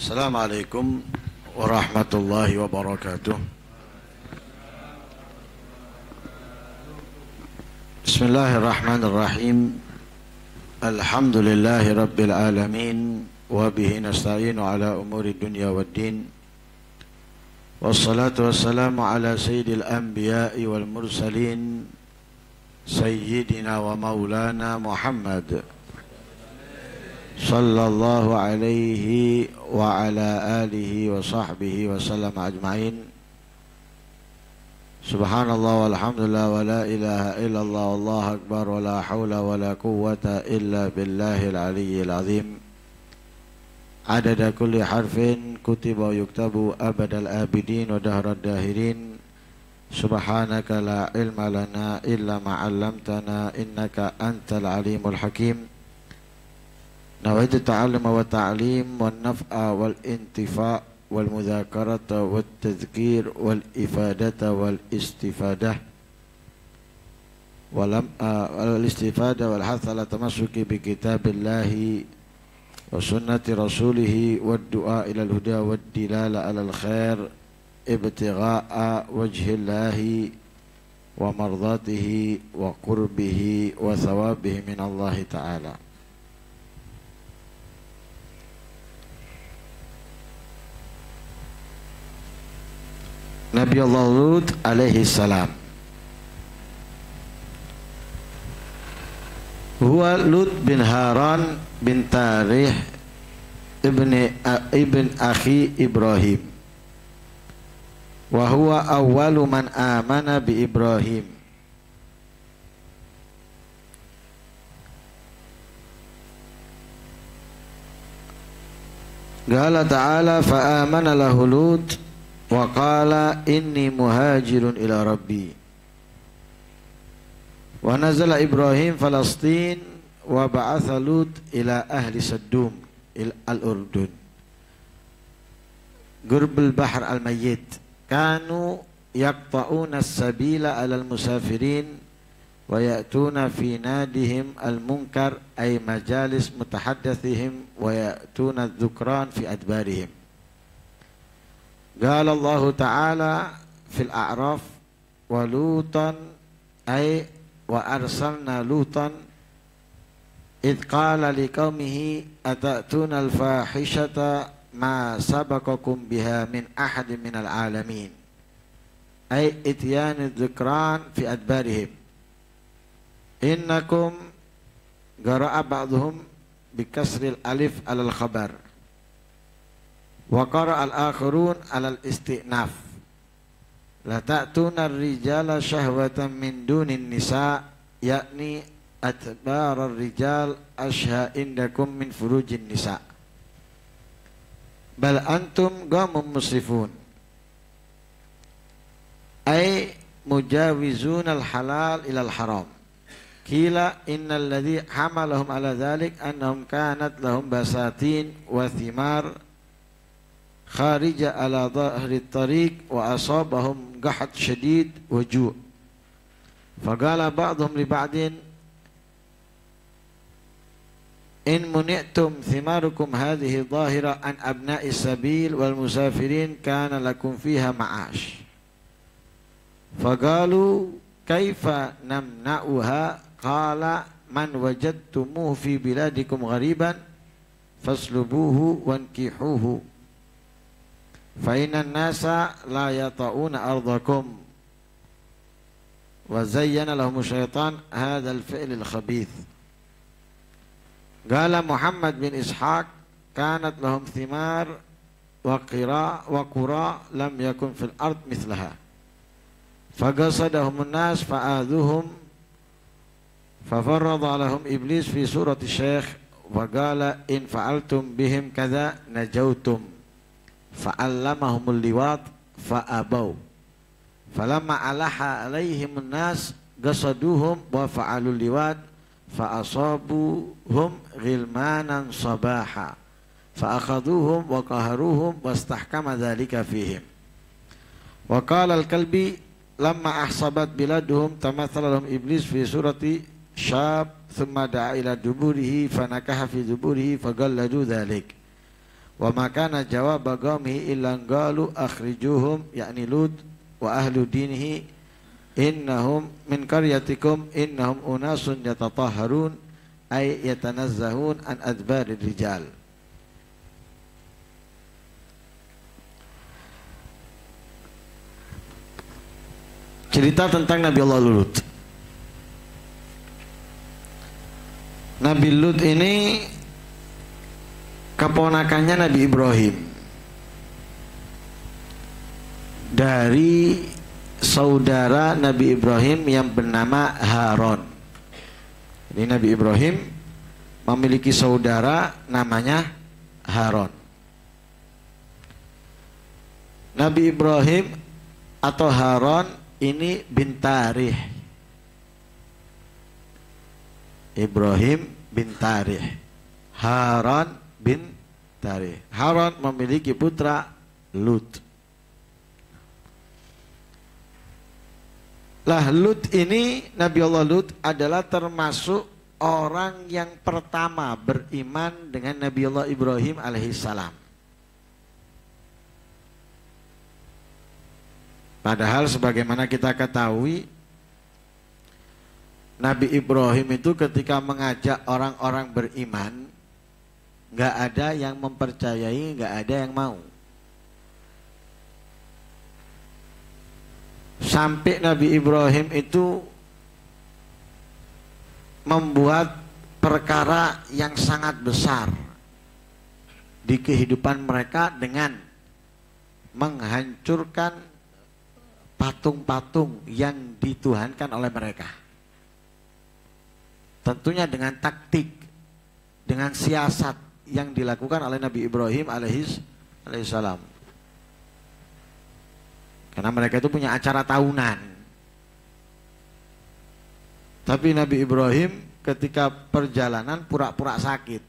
Assalamualaikum warahmatullahi wabarakatuh. Bismillahirrahmanirrahim. Alhamdulillahi rabbil alamin. Wa bihi nasta'inu ala umuri dunya waddin. Wassalatu wassalamu ala sayyidil anbiya'i wal mursalin, sayyidina wa maulana Muhammad sallallahu alaihi wa ala alihi wa sahbihi wa sallam ajma'in. Subhanallah walhamdulillah wa la ilaha illallah wallahu akbar wa la hawla wa la quwwata illa billahil aliyyil azim. Adada kulli harfin kutiba yuktabu abadal abidin wa dahrad dahirin. Subhanaka la ilma lana illa ma'allamtana innaka antal alimul hakim. Nawaitu ta'allum wa ta'lim wa naf'a wal intifa' wal mudhakarata wal tadhkir wal ifadata wal istifadah wal istifadah wal hatha ala tamassuki bi kitabillahi wa sunnati rasulihi wad du'a ila al-huda wad dilala ala al-khair ibtigha'a wajhillahi wa mardatihi wa qurbihi wa thawabihi min Allah ta'ala. Nabi Allah Lut alaihi salam. Huwa Lut bin Haran bin Tarih ibn akhi Ibrahim. Wa huwa awwalu man amana bi Ibrahim. Qala ta'ala fa amana lahu Lut wa qala inni muhajirun ila rabbi. Wa nazala Ibrahim Falastin wa ba'atha Lut ila ahli Saddum al-Urdun Gurbul Bahr al-Mayyit kanu yaqta'una as-sabila 'ala al-musafirin wa ya'tuna fi nadihim al-munkar ay majalis mutahaddathihim wa ya'tuna adh-dhukran fi adbarihim. Qala Allah Ta'ala fil A'raf wa Lutan ay wa arsalna Lutan idh qala liqaumihi atatuna al-fahishata ma sabaqakum biha min ahadin minal alamin ay ityan adh-dhukran fi adbarihim innakum qara'a ba'dhum bi kasril alif alal khabar wa qara al-akhirun alal istinaf la ta'tuna ar-rijala syahwatan min dunin nisa yakni atbar ar-rijal ashha indakum min furujin nisa bal antum qaumun musrifun ay mujawizun al-halal ila al-haram. Qila innal ladzi hamalahum ala dhalik annahum kanat lahum basatin wa thimar kharija ala dhahri tariq wa asabahum qahat syadid wa ju'. Faqala ba'dhum li ba'din in muni'tum thimarukum hadhihi dhahira an abna'i sabil wal musafirin kana lakum fiha ma'ash. Faqalu kaifa namna'uha qala man wajadtumuhu fi biladikum ghariban faslubuhu wankihuhu fa inna nasa la yata'una ardakum wa zayyana lahum syaitan hadzal fi'l al-khabith. Qala Muhammad bin Ishaq kanat lahum thimar wa qura lam yakun fil ard mithlaha faqasadahum an-nas fa'adhuhum fafarrada lahum iblis fi surati syekh wa qala in fa'altum bihim kadza najautum fa'allamahumul liwat fa'abaw falamma alaha alaihim an-nas qasaduhum wa fa'alul liwat fa'asabuhum ghilmanan sabaha fa'akhaduhum wa qaharuhum wastahkama dhalika fihim. Wa qala al-Kalbi lamma ahsabat biladuhum tamathala lahum iblis fi surati syab thumma da'a ila duburihi fanakaha fi duburihi faqalladu dhalik Wa makana jawab qaumihi illa qalu akhrijuhum yakni Lut wa ahlu dinihi innahum min qaryatikum innahum unasun yatatahharun ay yatanazzahun an adbarir rijal. Cerita tentang Nabi Allah Lut. Nabi Lut ini keponakannya Nabi Ibrahim dari saudara Nabi Ibrahim yang bernama Haron. Jadi Nabi Ibrahim memiliki saudara namanya Haron. Nabi Ibrahim atau Haron ini bin Tarih. Ibrahim bin Tarih, Haron bin Tarih. Haron memiliki putra Lut. Lah Lut ini, Nabi Allah Lut adalah termasuk orang yang pertama beriman dengan Nabi Allah Ibrahim alaihissalam. Padahal sebagaimana kita ketahui, Nabi Ibrahim itu ketika mengajak orang-orang beriman, nggak ada yang mempercayai, nggak ada yang mau. Sampai Nabi Ibrahim itu membuat perkara yang sangat besar di kehidupan mereka dengan menghancurkan patung-patung yang dituhankan oleh mereka. Tentunya dengan taktik, dengan siasat yang dilakukan oleh Nabi Ibrahim alaihissalam. Karena mereka itu punya acara tahunan. Tapi Nabi Ibrahim ketika perjalanan pura-pura sakit.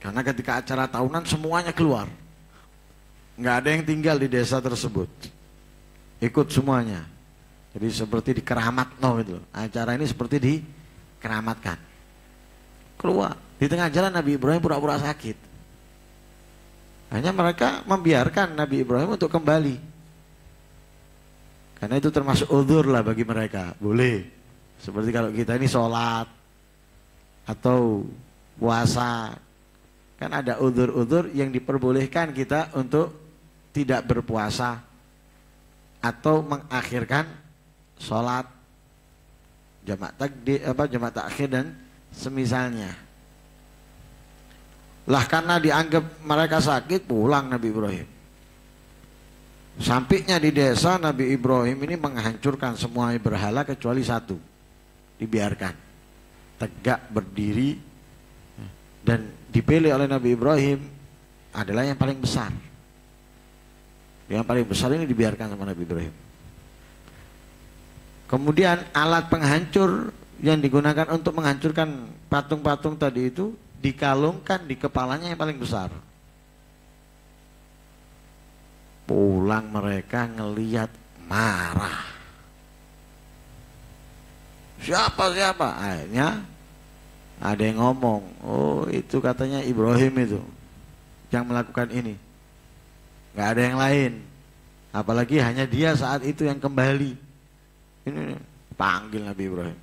Karena ketika acara tahunan semuanya keluar. Nggak ada yang tinggal di desa tersebut. Ikut semuanya. Jadi seperti dikeramatno gitu. Acara ini seperti dikeramatkan. Keluar. Di tengah jalan Nabi Ibrahim pura-pura sakit. Hanya mereka membiarkan Nabi Ibrahim untuk kembali. Karena itu termasuk uzur lah bagi mereka. Boleh. Seperti kalau kita ini sholat. Atau puasa. Kan ada uzur-uzur yang diperbolehkan kita untuk tidak berpuasa. Atau mengakhirkan sholat, jamak takhir dan semisalnya. Lah karena dianggap mereka sakit, pulang Nabi Ibrahim. Sampainya di desa, Nabi Ibrahim ini menghancurkan semua berhala kecuali satu. Dibiarkan tegak berdiri dan dipilih oleh Nabi Ibrahim adalah yang paling besar. Yang paling besar ini dibiarkan sama Nabi Ibrahim. Kemudian alat penghancur yang digunakan untuk menghancurkan patung-patung tadi itu dikalungkan di kepalanya yang paling besar. Pulang mereka ngelihat marah. Siapa? Akhirnya ada yang ngomong, oh itu katanya Ibrahim itu yang melakukan ini. Gak ada yang lain. Apalagi hanya dia saat itu yang kembali. Ini panggil Nabi Ibrahim.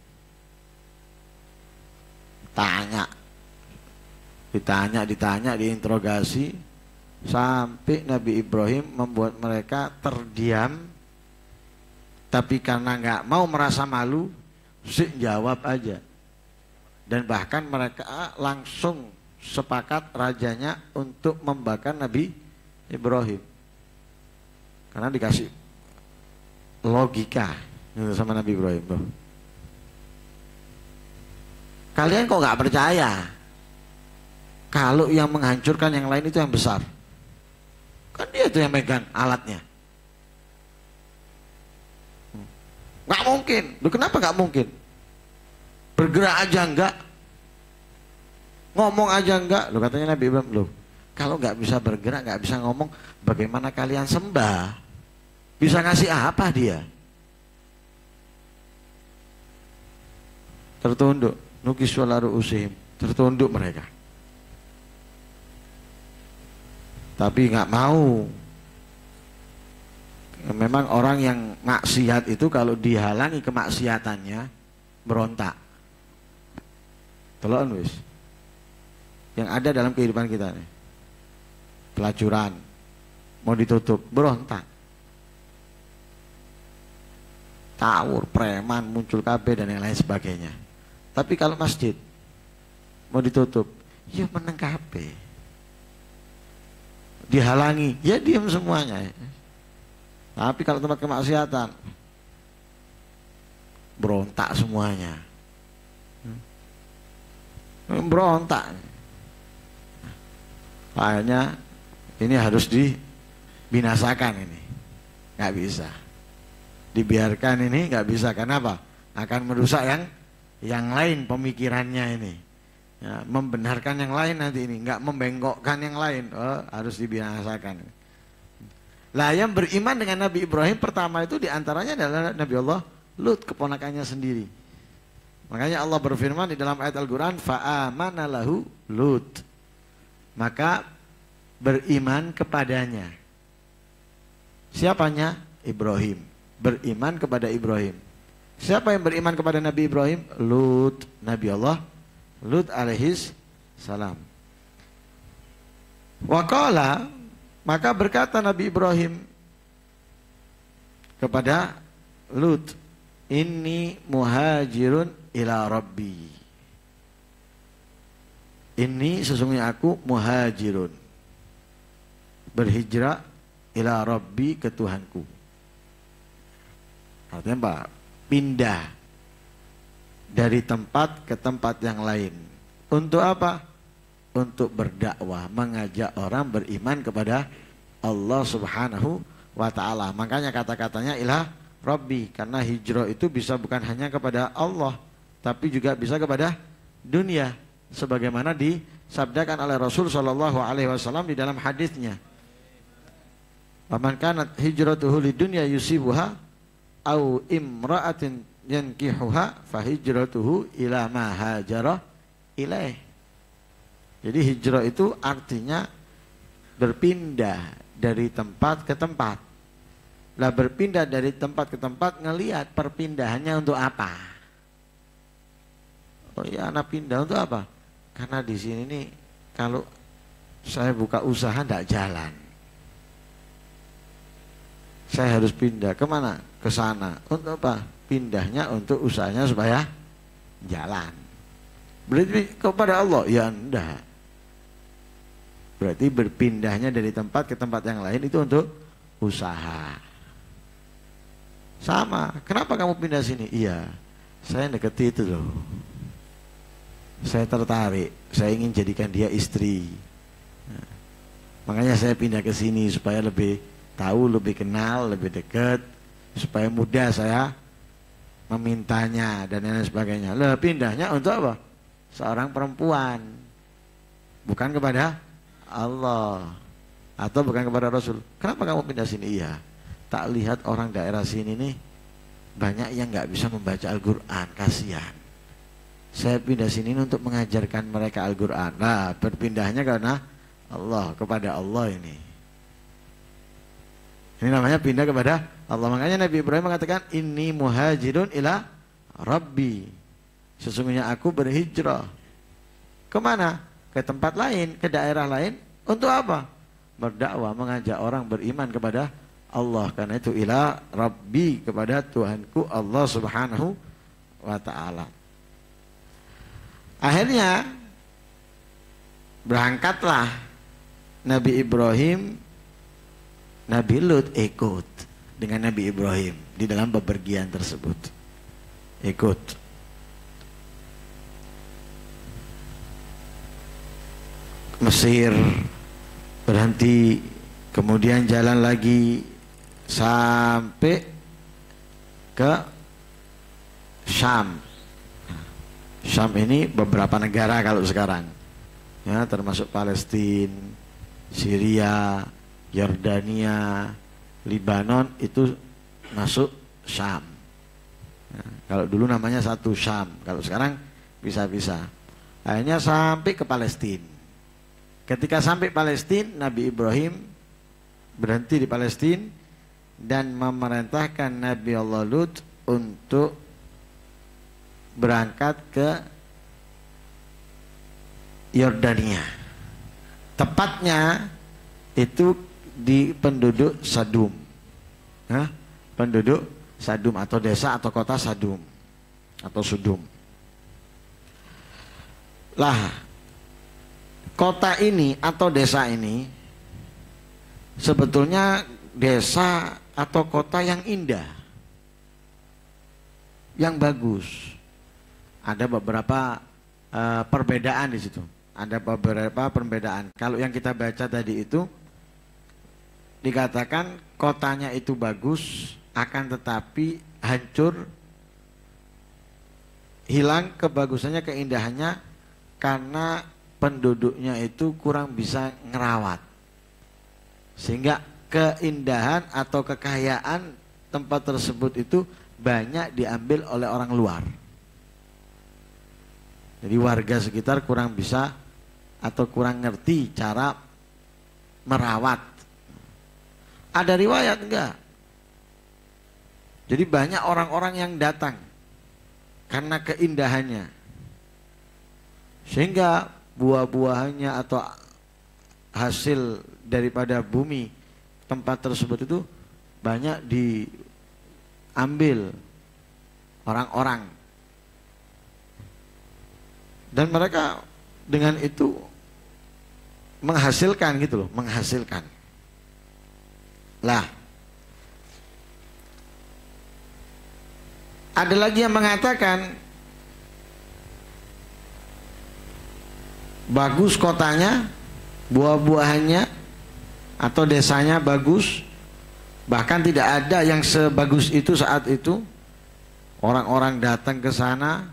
Ditanya, diinterogasi sampai Nabi Ibrahim membuat mereka terdiam. Tapi karena nggak mau merasa malu, jawab aja. Dan bahkan mereka langsung sepakat rajanya untuk membakar Nabi Ibrahim. Karena dikasih logika sama Nabi Ibrahim. Kalian kok nggak percaya kalau yang menghancurkan yang lain itu yang besar? Kan dia itu yang megang alatnya. Nggak mungkin. Loh, kenapa nggak mungkin? Bergerak aja enggak, ngomong aja enggak. Loh, katanya Nabi Ibrahim, loh kalau nggak bisa bergerak, nggak bisa ngomong, bagaimana kalian sembah? Bisa ngasih apa dia? Tertunduk, nukis wala ru'usihim, tertunduk mereka. tapi nggak mau. Memang orang yang maksiat itu kalau dihalangi kemaksiatannya berontak. Teloan wis. Yang ada dalam kehidupan kita nih. Pelacuran mau ditutup, berontak. Tawur, preman muncul KB dan yang lain sebagainya. Tapi kalau masjid mau ditutup, ya meneng KB. Dihalangi, ya diam semuanya. Tapi kalau tempat kemaksiatan, berontak semuanya. Berontak. Akhirnya ini harus dibinasakan ini. Nggak bisa. Dibiarkan ini nggak bisa. Kenapa? Akan merusak yang lain pemikirannya ini. Ya, membenarkan yang lain nanti ini. Nggak membengkokkan yang lain. Oh, harus dibinasakan. Lah yang beriman dengan Nabi Ibrahim pertama itu diantaranya adalah Nabi Allah Lut, keponakannya sendiri. Makanya Allah berfirman di dalam ayat Al-Quran, fa'amana lahu Lut. Maka beriman kepadanya. Siapanya? Ibrahim. Beriman kepada Ibrahim. Siapa yang beriman kepada Nabi Ibrahim? Lut. Nabi Allah Lut alaihis salam. Waqala, maka berkata Nabi Ibrahim kepada Lut, inni muhajirun ila rabbi. Ini sesungguhnya aku muhajirun, berhijrah ila rabbi, ke Tuhanku. Artinya apa? Pindah dari tempat ke tempat yang lain. Untuk apa? Untuk berdakwah, mengajak orang beriman kepada Allah Subhanahu wa ta'ala. Makanya kata-katanya ila rabbi, karena hijrah itu bisa bukan hanya kepada Allah, tapi juga bisa kepada dunia, sebagaimana disabdakan oleh Rasul sallallahu alaihi wasallam di dalam hadisnya. Faman kanat hijratuhu lidunya yusibuha au imra'atin yankihuha fahijratuhu ila ma hajara ilaih. Jadi hijrah itu artinya berpindah dari tempat ke tempat. Lah berpindah dari tempat ke tempat, ngelihat perpindahannya untuk apa? Oh ya, anak pindah untuk apa? Karena di sini nih kalau saya buka usaha tidak jalan, saya harus pindah kemana? Ke sana. Untuk apa? Pindahnya untuk usahanya supaya jalan. Berarti kepada Allah? Ya enggak. Berarti berpindahnya dari tempat ke tempat yang lain itu untuk usaha. Sama, kenapa kamu pindah sini? Iya, saya deketi itu loh. Saya tertarik, saya ingin jadikan dia istri. Nah, makanya saya pindah ke sini supaya lebih tahu, lebih kenal, lebih dekat, supaya mudah saya memintanya dan lain sebagainya. Lah pindahnya untuk apa? Seorang perempuan, bukan kepada Allah atau bukan kepada Rasul. Kenapa kamu pindah sini? Iya, tak lihat orang daerah sini nih banyak yang nggak bisa membaca Al-Quran, kasihan. Saya pindah sini untuk mengajarkan mereka Al-Quran. Nah, berpindahnya karena Allah, kepada Allah ini. Ini namanya pindah kepada Allah. Makanya Nabi Ibrahim mengatakan, inni muhajirun ila Rabbi. Sesungguhnya aku berhijrah. Kemana? Ke tempat lain, ke daerah lain. Untuk apa? Berdakwah, mengajak orang beriman kepada Allah. Karena itu ila Rabbi, kepada Tuhanku Allah Subhanahu wa ta'ala. Akhirnya berangkatlah Nabi Ibrahim, Nabi Lut ikut dengan Nabi Ibrahim di dalam bepergian tersebut. Ikut. Mesir, berhenti, kemudian jalan lagi sampai ke Syam. Syam ini beberapa negara kalau sekarang, ya, termasuk Palestina, Syria, Yordania, Libanon, itu masuk Syam. Ya, kalau dulu namanya satu Syam, kalau sekarang bisa-bisa. Akhirnya sampai ke Palestina. Ketika sampai Palestina, Nabi Ibrahim berhenti di Palestina dan memerintahkan Nabi Allah Lut untuk berangkat ke Yordania. Tepatnya itu di penduduk Sadum. Penduduk Sadum atau desa atau kota Sadum atau Sudum. Lah, kota ini atau desa ini sebetulnya desa atau kota yang indah, yang bagus. Ada beberapa perbedaan di situ. Ada beberapa perbedaan. Kalau yang kita baca tadi itu dikatakan kotanya itu bagus, akan tetapi hancur, hilang kebagusannya, keindahannya, karena penduduknya itu kurang bisa ngerawat. Sehingga keindahan atau kekayaan tempat tersebut itu banyak diambil oleh orang luar. Jadi warga sekitar kurang bisa atau kurang ngerti cara merawat. Ada riwayat enggak? Jadi banyak orang-orang yang datang karena keindahannya. Sehingga buah-buahannya atau hasil daripada bumi tempat tersebut itu banyak diambil orang-orang. Dan mereka dengan itu menghasilkan gitu loh, menghasilkan. Lah, ada lagi yang mengatakan bagus kotanya, buah-buahannya atau desanya bagus, bahkan tidak ada yang sebagus itu saat itu. Orang-orang datang ke sana,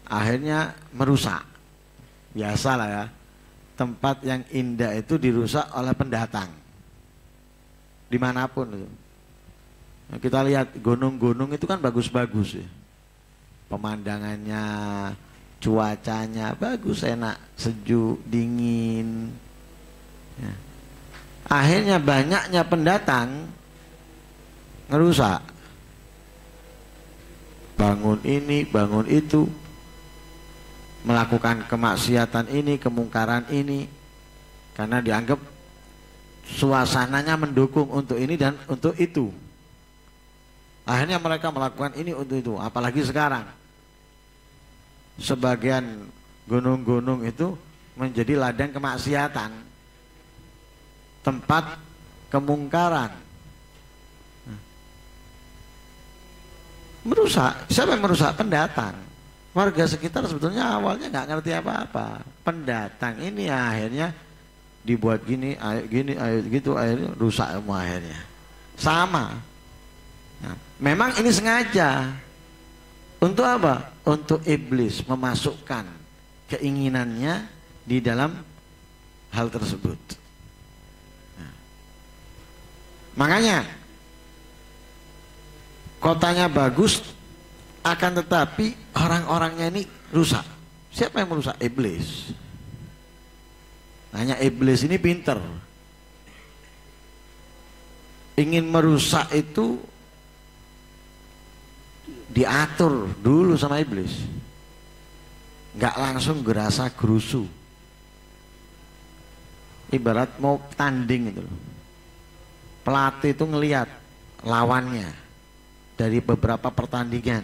akhirnya merusak. Biasalah ya, tempat yang indah itu dirusak oleh pendatang dimanapun itu. Nah, kita lihat gunung-gunung itu kan bagus-bagus ya, pemandangannya, cuacanya bagus, enak, sejuk, dingin ya. Akhirnya banyaknya pendatang ngerusak, bangun ini, bangun itu, melakukan kemaksiatan ini, kemungkaran ini, karena dianggap suasananya mendukung untuk ini dan untuk itu. Akhirnya mereka melakukan ini untuk itu. Apalagi sekarang sebagian gunung-gunung itu menjadi ladang kemaksiatan, tempat kemungkaran. Merusak. Siapa yang merusak? Pendatang. Warga sekitar sebetulnya awalnya nggak ngerti apa-apa. Pendatang ini akhirnya dibuat gini, air gitu, akhirnya rusak semua akhirnya. Sama. Nah, memang ini sengaja. Untuk apa? Untuk iblis memasukkan keinginannya di dalam hal tersebut. Nah, makanya kotanya bagus, akan tetapi orang-orangnya ini rusak. Siapa yang merusak? Iblis. Hanya iblis ini pinter. Ingin merusak itu diatur dulu sama iblis. Nggak langsung gerasa gerusu. Ibarat mau tanding itu loh. Pelatih itu ngelihat lawannya dari beberapa pertandingan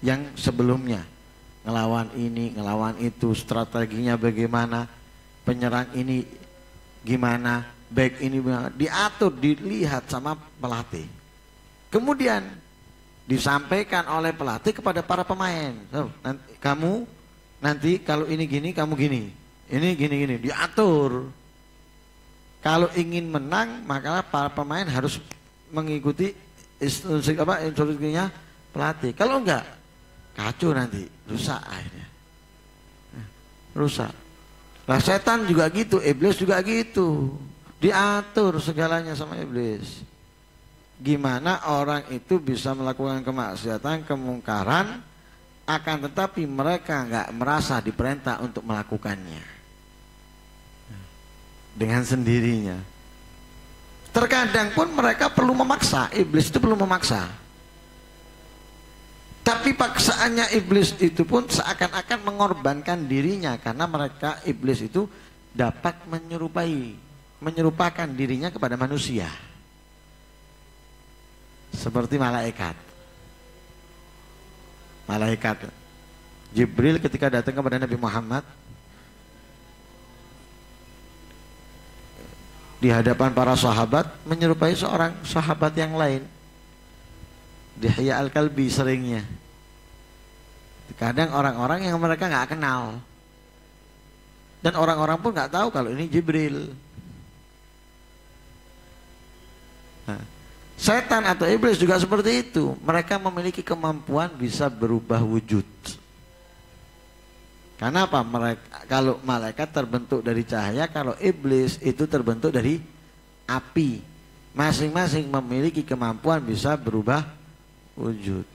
yang sebelumnya, ngelawan ini, ngelawan itu, strateginya bagaimana, penyerang ini gimana, back ini gimana, diatur, dilihat sama pelatih. Kemudian disampaikan oleh pelatih kepada para pemain. Kamu nanti kalau ini gini, kamu gini, ini gini-gini, diatur. Kalau ingin menang, maka para pemain harus mengikuti instruksinya pelatih. Kalau enggak, kacau nanti, rusak akhirnya. Rusak. Lah setan juga gitu, iblis juga gitu. Diatur segalanya sama iblis. Gimana orang itu bisa melakukan kemaksiatan, kemungkaran, akan tetapi mereka enggak merasa diperintah untuk melakukannya. dengan sendirinya. Terkadang pun mereka perlu memaksa, iblis itu perlu memaksa. Tapi paksaannya iblis itu pun seakan-akan mengorbankan dirinya, karena mereka iblis itu dapat menyerupakan dirinya kepada manusia. Seperti malaikat. Malaikat Jibril ketika datang kepada Nabi Muhammad di hadapan para sahabat menyerupai seorang sahabat yang lain. Dihya al-Kalbi seringnya. Kadang orang-orang yang mereka nggak kenal. Dan orang-orang pun nggak tahu kalau ini Jibril. Nah, setan atau iblis juga seperti itu. Mereka memiliki kemampuan bisa berubah wujud. Karena apa? Kalau malaikat terbentuk dari cahaya, kalau iblis itu terbentuk dari api. Masing-masing memiliki kemampuan bisa berubah wujud.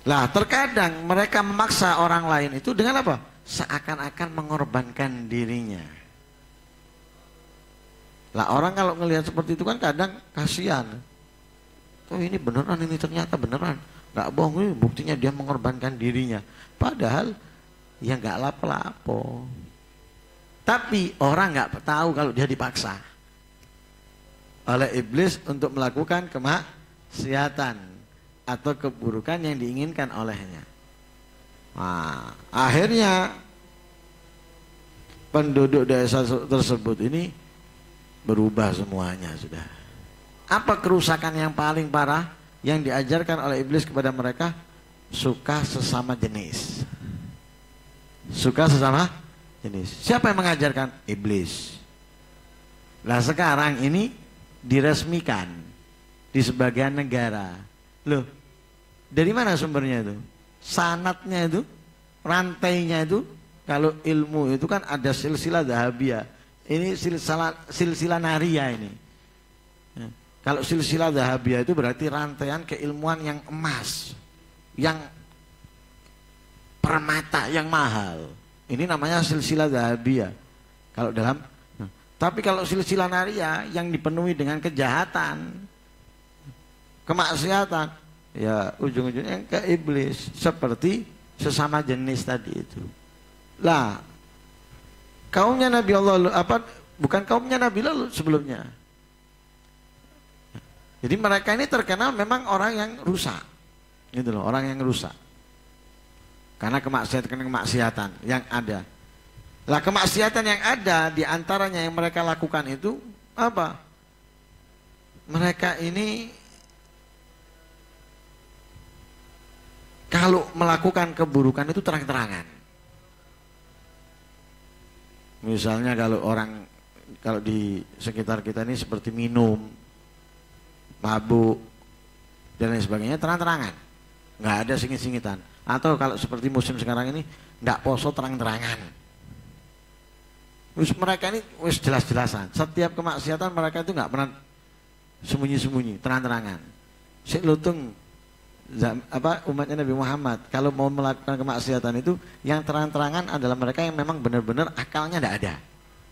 Lah, terkadang mereka memaksa orang lain itu dengan apa? Seakan-akan mengorbankan dirinya. Lah, orang kalau ngelihat seperti itu kan kadang kasihan. Oh, ini beneran, ini ternyata beneran. Gak bohong, ini buktinya dia mengorbankan dirinya. Padahal ya gak lapo-lapo. Tapi orang gak tahu kalau dia dipaksa oleh iblis untuk melakukan kemaksiatan atau keburukan yang diinginkan olehnya. Nah, akhirnya penduduk desa tersebut ini berubah semuanya sudah. Apa kerusakan yang paling parah yang diajarkan oleh iblis kepada mereka? Suka sesama jenis. Suka sesama jenis. Siapa yang mengajarkan? Iblis. Nah, sekarang ini diresmikan di sebagian negara. Loh, dari mana sumbernya itu? Sanatnya itu, rantainya itu. Kalau ilmu itu kan ada silsilah dahabiyah. Ini silsilah naria ini. Kalau silsilah dahabiyah itu berarti rantaian keilmuan yang emas, yang permata, yang mahal. Ini namanya silsilah dahabiyah. Kalau dalam, tapi kalau silsilah naria yang dipenuhi dengan kejahatan, kemaksiatan, ya ujung-ujungnya ke iblis, seperti sesama jenis tadi itu. Lah, kaumnya Nabi Allah bukan kaumnya Nabi lalu sebelumnya. Jadi mereka ini terkenal memang orang yang rusak. Gitu loh, orang yang rusak. Karena kemaksiatan yang ada. Lah, kemaksiatan yang ada di antaranya yang mereka lakukan itu apa? Mereka ini kalau melakukan keburukan itu terang-terangan. Misalnya kalau di sekitar kita ini seperti minum, mabuk dan lain sebagainya, terang-terangan, nggak ada singit-singitan. Atau kalau seperti musim sekarang ini, nggak poso, terang-terangan. Mereka ini wis jelas-jelasan. Setiap kemaksiatan mereka itu nggak pernah sembunyi-sembunyi, terang-terangan. Si lutung umatnya Nabi Muhammad kalau mau melakukan kemaksiatan itu yang terang-terangan adalah mereka yang memang benar-benar akalnya tidak ada.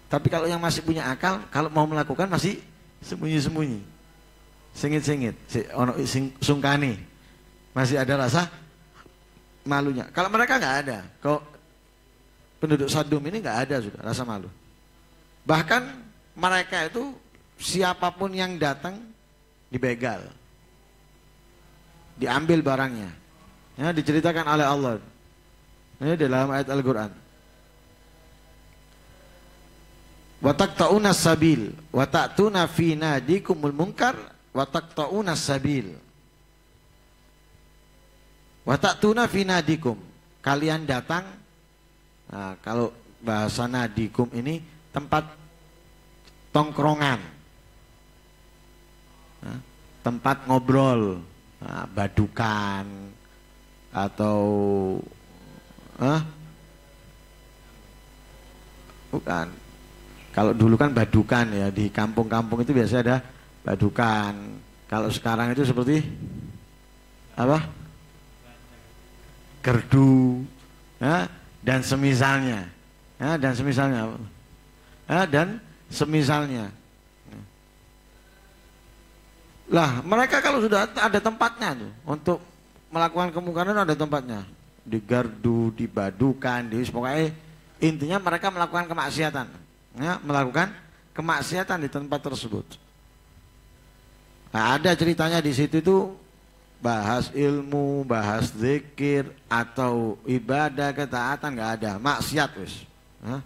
Tapi kalau yang masih punya akal, kalau mau melakukan masih sembunyi-sembunyi, singit-singit, sungkani, masih ada rasa malunya. Kalau mereka nggak ada, kok penduduk Sodom ini nggak ada sudah rasa malu. Bahkan mereka itu siapapun yang datang dibegal, diambil barangnya. Ya, diceritakan oleh Allah. Ini dalam ayat Al-Quran. Wa taqta'una sabil wa ta'tuna fi nadikumul munkar wa taqta'una sabil. Wa ta'tuna fi nadikum. Kalian datang. Nah, kalau bahasa nadikum ini tempat tongkrongan. Nah, tempat ngobrol. Nah, badukan atau bukan, kalau dulu kan badukan ya, di kampung-kampung itu biasanya ada badukan. Kalau sekarang itu seperti apa, gerdu, ya, dan semisalnya, ya, dan semisalnya. dan semisalnya. Lah mereka kalau sudah ada tempatnya tuh, untuk melakukan kemungkaran ada tempatnya, digardu, dibadukan, pokoknya intinya mereka melakukan kemaksiatan, ya, melakukan kemaksiatan di tempat tersebut. Nah, ada ceritanya di situ tuh, bahas ilmu, bahas zikir atau ibadah ketaatan nggak ada, maksiat wis. Nah,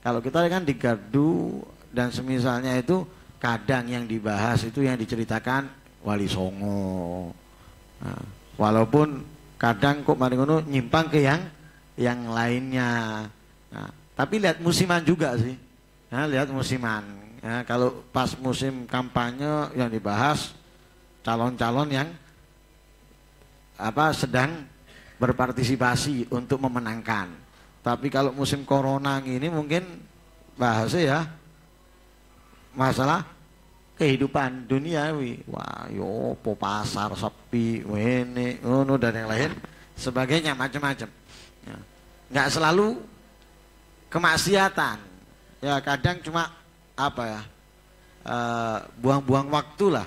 kalau kita kan digardu dan semisalnya itu, kadang yang dibahas itu yang diceritakan Wali Songo. Nah, walaupun kadang kok mari ngono nyimpang ke yang lainnya. Nah, tapi lihat musiman juga sih. Nah, lihat musiman. Ya, kalau pas musim kampanye yang dibahas calon-calon yang sedang berpartisipasi untuk memenangkan. Tapi kalau musim corona ini mungkin bahasnya ya masalah kehidupan duniawi. Wah, yo pasar sepi, wene, ngono dan yang lain sebagainya, macam-macam. Ya. Nggak selalu kemaksiatan. Ya kadang cuma buang-buang waktu lah,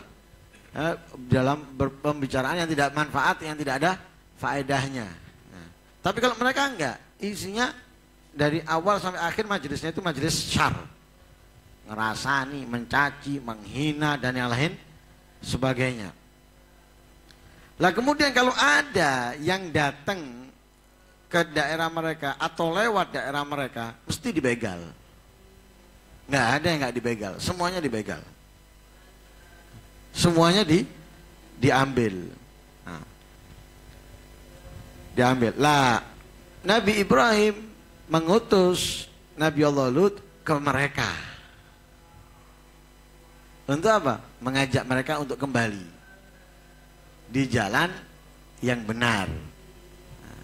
dalam pembicaraan yang tidak manfaat, yang tidak ada faedahnya. Nah, tapi kalau mereka enggak, isinya dari awal sampai akhir majelisnya itu majelis syar, ngerasani, mencaci, menghina dan yang lain sebagainya. Lah kemudian kalau ada yang datang ke daerah mereka atau lewat daerah mereka, mesti dibegal. Nggak ada yang nggak dibegal, semuanya dibegal. Semuanya diambil. Nah, diambil. Lah Nabi Ibrahim mengutus Nabi Allah Lut ke mereka. Untuk apa? Mengajak mereka untuk kembali di jalan yang benar. Nah,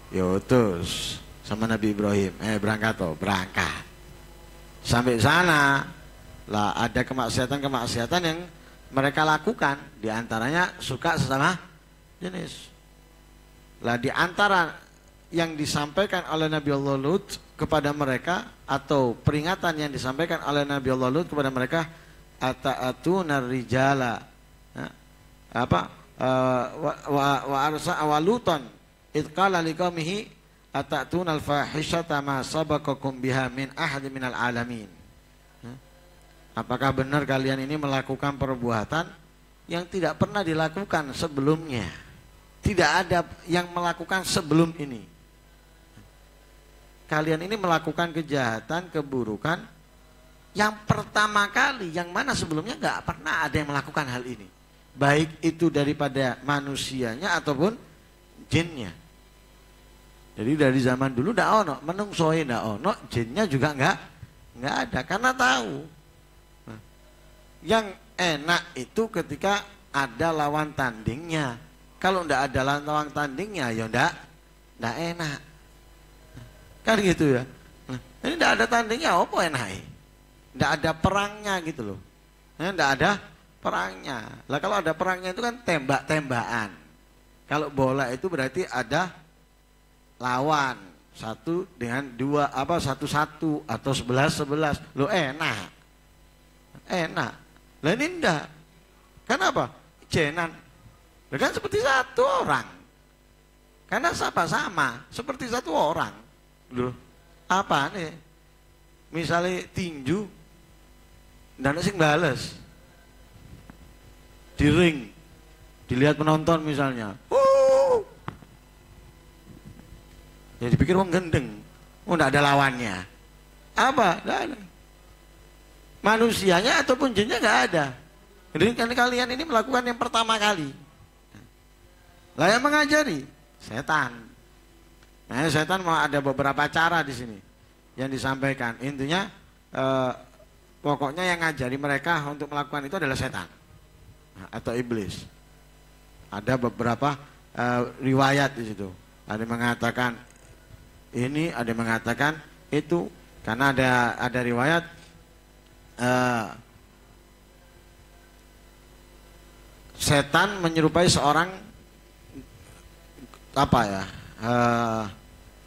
yautus sama Nabi Ibrahim, berangkat. Sampai sana lah ada kemaksiatan yang mereka lakukan, diantaranya suka sesama jenis. Lah diantara yang disampaikan oleh Nabi Allah Lut kepada mereka, atau peringatan yang disampaikan oleh Nabi Allah Lut kepada mereka, ata'atuna rijala, wa arsa awalutan idqala liqaumihi ata'atuna al-fahishata ma sabaqakum biha min ahad minal alamin. Apakah benar kalian ini melakukan perbuatan yang tidak pernah dilakukan sebelumnya? Tidak ada yang melakukan sebelum ini. Kalian ini melakukan kejahatan, keburukan yang pertama kali, yang mana sebelumnya nggak pernah ada yang melakukan hal ini. Baik itu daripada manusianya ataupun jinnya. Jadi dari zaman dulu ndak ono, menungsoe ndak ono, jinnya juga nggak ada, karena tahu. Nah, yang enak itu ketika ada lawan tandingnya. Kalau ndak ada lawan tandingnya, ya ndak enak. Kan gitu ya. Nah, ini ndak ada tandingnya, apa enak? Ndak ada perangnya gitu loh. Ndak ada perangnya. Lah kalau ada perangnya itu kan tembak-tembakan. Kalau bola itu berarti ada lawan, satu dengan dua, satu-satu atau 11-11. Lo enak. Lah ini enggak. Kenapa? Jenan. Lah kan seperti satu orang. Karena sama seperti satu orang. Loh, apa nih? Misalnya tinju dan sing bales di ring, dilihat penonton misalnya, ya dipikir wong gendeng, nggak ada lawannya. Apa? Nggak ada. Manusianya ataupun jinnya nggak ada. Jadi kan kalian ini melakukan yang pertama kali. Lah yang mengajari setan. Nah, setan mau ada beberapa cara di sini yang disampaikan. Intinya pokoknya yang ngajari mereka untuk melakukan itu adalah setan atau iblis. Ada beberapa riwayat di situ. Ada yang mengatakan ini, ada yang mengatakan itu, karena ada riwayat setan menyerupai seorang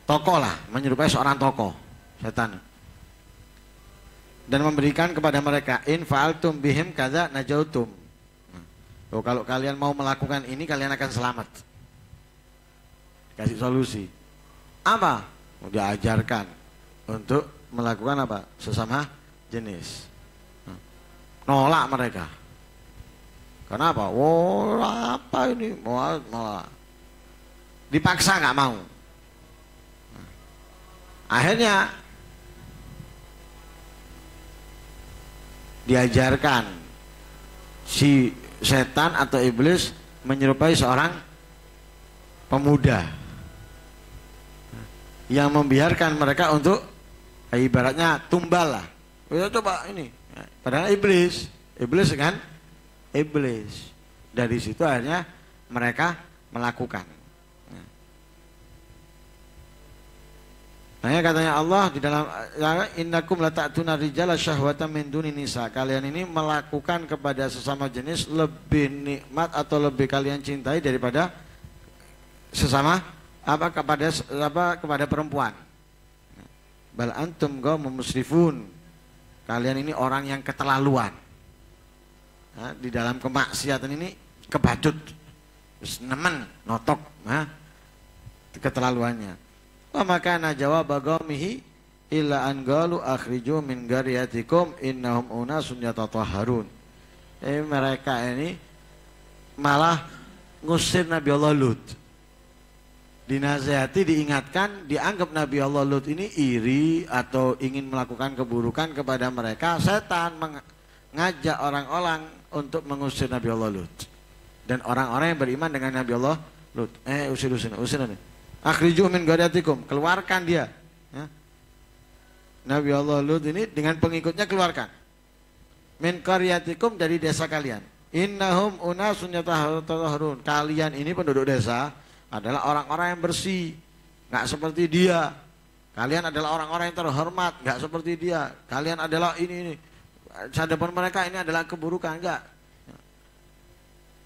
tokoh lah, menyerupai seorang tokoh setan. dan memberikan kepada mereka in fa'altum bihim kadza najautum. Oh, kalau kalian mau melakukan ini kalian akan selamat. Kasih solusi. Apa? Diajarkan untuk melakukan apa? Sesama jenis. Nolak mereka. Kenapa? Oh, apa ini? Mau dipaksa nggak mau. Akhirnya diajarkan si setan atau iblis menyerupai seorang pemuda yang membiarkan mereka untuk ibaratnya tumbal lah. Kita coba ini. Padahal iblis kan? Iblis. Dari situ akhirnya mereka melakukan. Nah, katanya Allah di dalam innakum lata'tuna rijala syahwatan min duni nisa. Kalian ini melakukan kepada sesama jenis lebih nikmat atau lebih kalian cintai daripada sesama kepada perempuan. Bal antum qaumun musrifun. Kalian ini orang yang keterlaluan. Nah, di dalam kemaksiatan ini kebacut. Terus nemen, notok, nah, keterlaluannya. Wa makana jawab qaumihi illa an qalu akhriju min qaryatikum innahum unasun yatatahharun. Mereka ini malah ngusir Nabi Allah Lut. Dinasihati, diingatkan, dianggap Nabi Allah Lut ini iri atau ingin melakukan keburukan kepada mereka. Setan mengajak orang-orang untuk mengusir Nabi Allah Lut. Dan orang-orang yang beriman dengan Nabi Allah Lut, usir ini. Akhriju min qaryatikum, keluarkan dia. Ya. Nabi Allah Lut ini dengan pengikutnya keluarkan. Min qaryatikum, dari desa kalian. Innahum unasun yatatahharun. Kalian ini penduduk desa adalah orang-orang yang bersih, nggak seperti dia. Kalian adalah orang-orang yang terhormat, nggak seperti dia. Kalian adalah ini. Hadapan mereka ini adalah keburukan, enggak.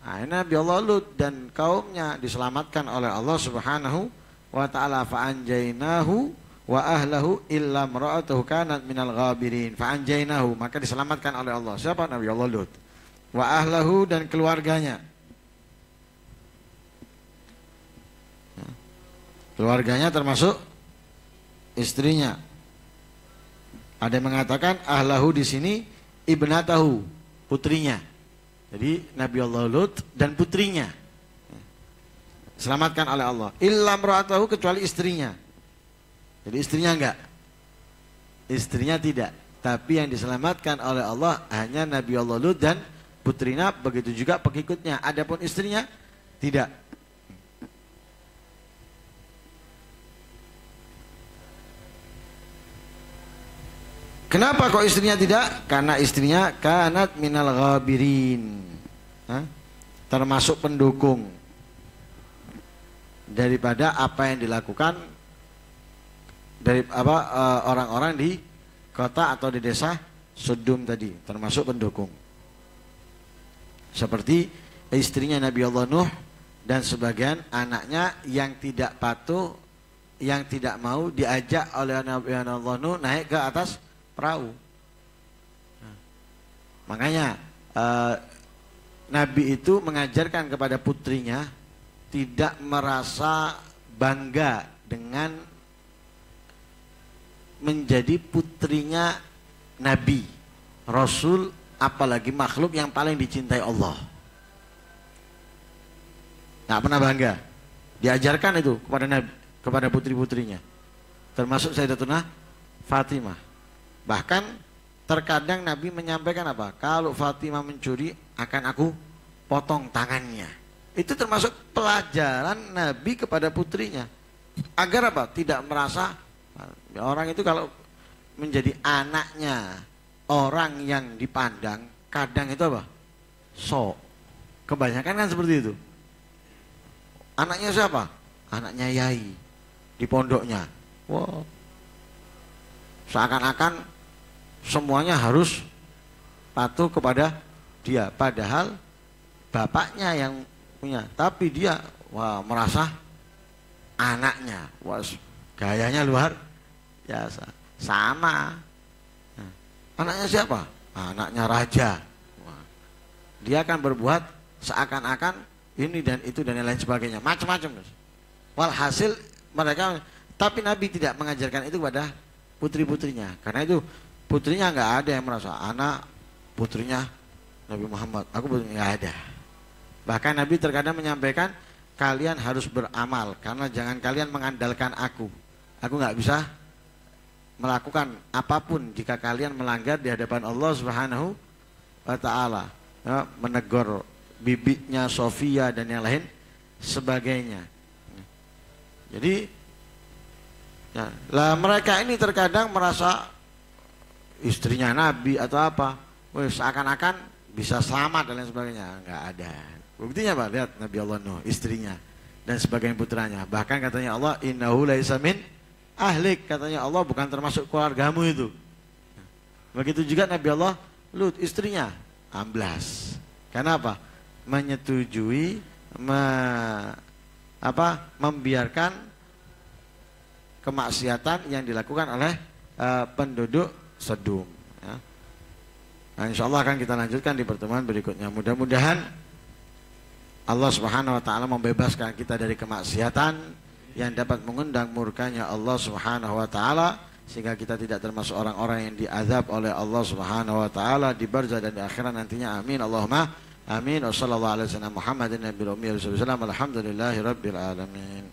Nah, Nabi Allah Lut dan kaumnya diselamatkan oleh Allah Subhanahu wa ta'ala. Fa'anjainahu wa ahlahu illa imra'atuhu kanat minal ghabirin. Fa'anjainahu, maka diselamatkan oleh Allah. Siapa? Nabi Allah Lut. Wa ahlahu, dan keluarganya. Keluarganya termasuk istrinya. Ada yang mengatakan ahlahu di sini ibnatahu, putrinya. Jadi Nabi Allah Lut dan putrinya selamatkan oleh Allah. Illa imra'atahu, kecuali istrinya. Jadi istrinya enggak. Istrinya tidak. Tapi yang diselamatkan oleh Allah hanya Nabi Allah Lut dan putrinya, begitu juga pengikutnya. Adapun istrinya tidak. Kenapa kok istrinya tidak? Karena istrinya kanat minal ghabirin. Termasuk pendukung daripada apa yang dilakukan dari orang-orang di kota atau di desa Sodom tadi, termasuk pendukung. Seperti istrinya Nabi Allah Nuh dan sebagian anaknya yang tidak patuh, yang tidak mau diajak oleh Nabi Allah Nuh naik ke atas perahu. Makanya Nabi itu mengajarkan kepada putrinya tidak merasa bangga dengan menjadi putrinya Nabi, Rasul, apalagi makhluk yang paling dicintai Allah. Nggak pernah bangga. Diajarkan itu kepada Nabi, kepada putri-putrinya, termasuk Sayyidatuna Fatimah. Bahkan terkadang Nabi menyampaikan apa? Kalau Fatimah mencuri akan aku potong tangannya. Itu termasuk pelajaran Nabi kepada putrinya. Agar apa? Tidak merasa, orang itu kalau menjadi anaknya orang yang dipandang, kadang itu apa? Sok. Kebanyakan kan seperti itu. Anaknya siapa? Anaknya Yai di pondoknya. Wow. Seakan-akan semuanya harus patuh kepada dia. Padahal bapaknya yang punya, tapi dia merasa anaknya, gayanya luar biasa, sama. Anaknya siapa? Anaknya raja. Wah. Dia akan berbuat seakan-akan ini dan itu dan lain sebagainya, macam-macam. Walhasil mereka, tapi Nabi tidak mengajarkan itu kepada putri-putrinya, karena itu putrinya nggak ada yang merasa anak putrinya Nabi Muhammad, aku putrinya nggak ada. Bahkan Nabi terkadang menyampaikan, kalian harus beramal, karena jangan kalian mengandalkan aku nggak bisa melakukan apapun jika kalian melanggar di hadapan Allah Subhanahu wa Ta'ala, ya, menegur bibinya Sofia dan yang lain sebagainya. Jadi ya, lah mereka ini terkadang merasa istrinya Nabi atau apa, seakan-akan bisa selamat dan lain sebagainya. Enggak ada buktinya, Pak. Lihat Nabi Allah Nuh, istrinya dan sebagian putranya. Bahkan katanya Allah, innahu laisa min ahlik, katanya Allah bukan termasuk keluargamu itu. Begitu juga Nabi Allah Lut, istrinya amblas. Kenapa? Menyetujui, membiarkan kemaksiatan yang dilakukan oleh penduduk Sodom. Ya. Nah, insya Allah akan kita lanjutkan di pertemuan berikutnya. Mudah-mudahan Allah Subhanahu wa Ta'ala membebaskan kita dari kemaksiatan yang dapat mengundang murkanya Allah Subhanahu wa Ta'ala, sehingga kita tidak termasuk orang-orang yang diazab oleh Allah Subhanahu wa Ta'ala di barzah dan di akhirat nantinya. Amin Allahumma amin. Wassallallahu alaihi wasallam Muhammadin nabiyil ummi wa sallam. Alhamdulillahi rabbil alamin.